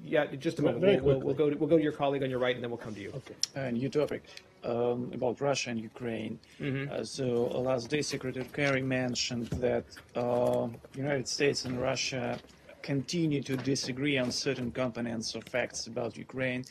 Yeah, just a moment. We'll go to your colleague on your right, and then we'll come to you. Okay. A new topic about Russia and Ukraine. So last day, Secretary Kerry mentioned that United States and Russia continue to disagree on certain components or facts about Ukraine.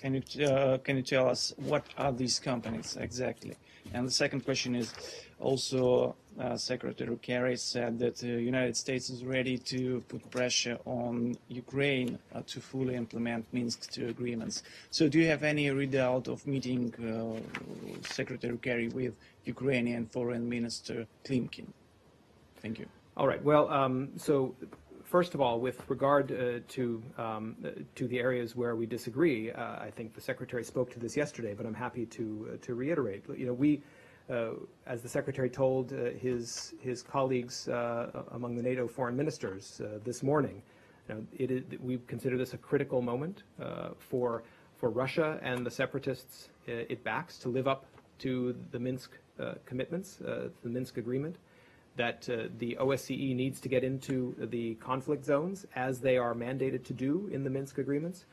Can you tell us what are these components exactly? And the second question is also Secretary Kerry said that the United States is ready to put pressure on Ukraine to fully implement Minsk II agreements. So do you have any readout of meeting Secretary Kerry with Ukrainian Foreign Minister Klimkin? Thank you. All right. Well, so first of all, with regard to the areas where we disagree, I think the Secretary spoke to this yesterday, but I'm happy to reiterate. You know, we, as the Secretary told his colleagues among the NATO foreign ministers this morning, you know, we consider this a critical moment for Russia and the separatists it backs to live up to the Minsk commitments, the Minsk agreement, that the OSCE needs to get into the conflict zones as they are mandated to do in the Minsk agreements,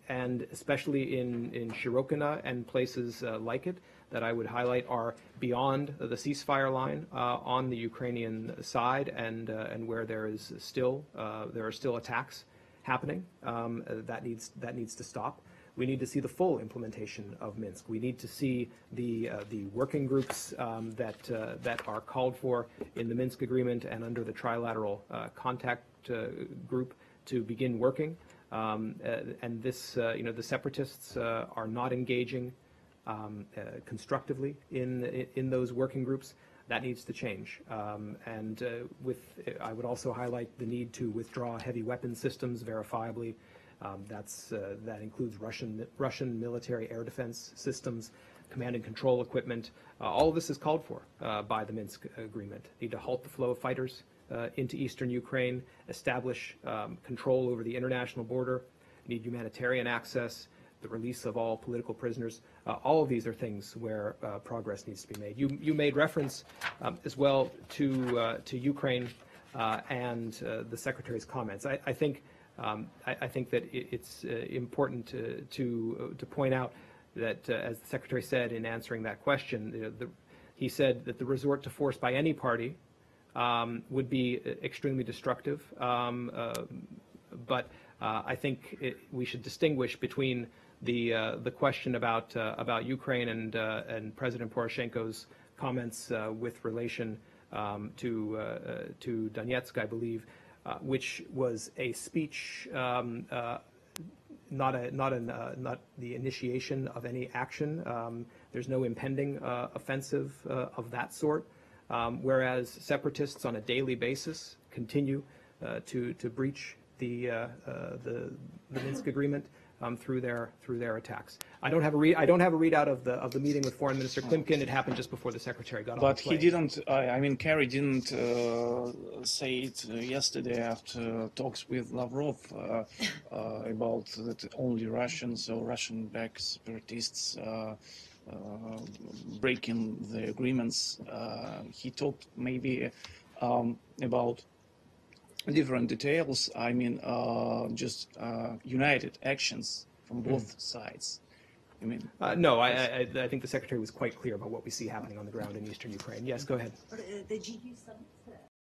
and especially in Shirokina and places like it that I would highlight are beyond the ceasefire line on the Ukrainian side, and where there are still attacks happening. That needs to stop. We need to see the full implementation of Minsk. We need to see the working groups that are called for in the Minsk agreement and under the trilateral contact group to begin working. And this, you know, the separatists are not engaging constructively in those working groups. That needs to change. I would also highlight the need to withdraw heavy weapon systems verifiably. That includes Russian military air defense systems, command and control equipment. All of this is called for by the Minsk agreement. Need to halt the flow of fighters into eastern Ukraine, establish control over the international border, need humanitarian access, the release of all political prisoners. All of these are things where progress needs to be made. You made reference as well to Ukraine and the Secretary's comments. I think that it's important to point out that, as the Secretary said in answering that question, you know, he said that the resort to force by any party would be extremely destructive. But I think we should distinguish between the question about Ukraine and President Poroshenko's comments with relation to Donetsk, I believe, which was a speech, not the initiation of any action. There's no impending offensive of that sort. Whereas separatists on a daily basis continue to breach the Minsk agreement through their attacks. I don't have a readout of the meeting with Foreign Minister Klimkin. It happened just before the Secretary got on the plane. But he didn't. I mean, Kerry didn't say it yesterday after talks with Lavrov about that only Russians or Russian-backed separatists breaking the agreements. He talked maybe about different details. I mean, just united actions from both sides. I mean, no, I think the Secretary was quite clear about what we see happening on the ground in eastern Ukraine. Yes, go ahead. The G2 summit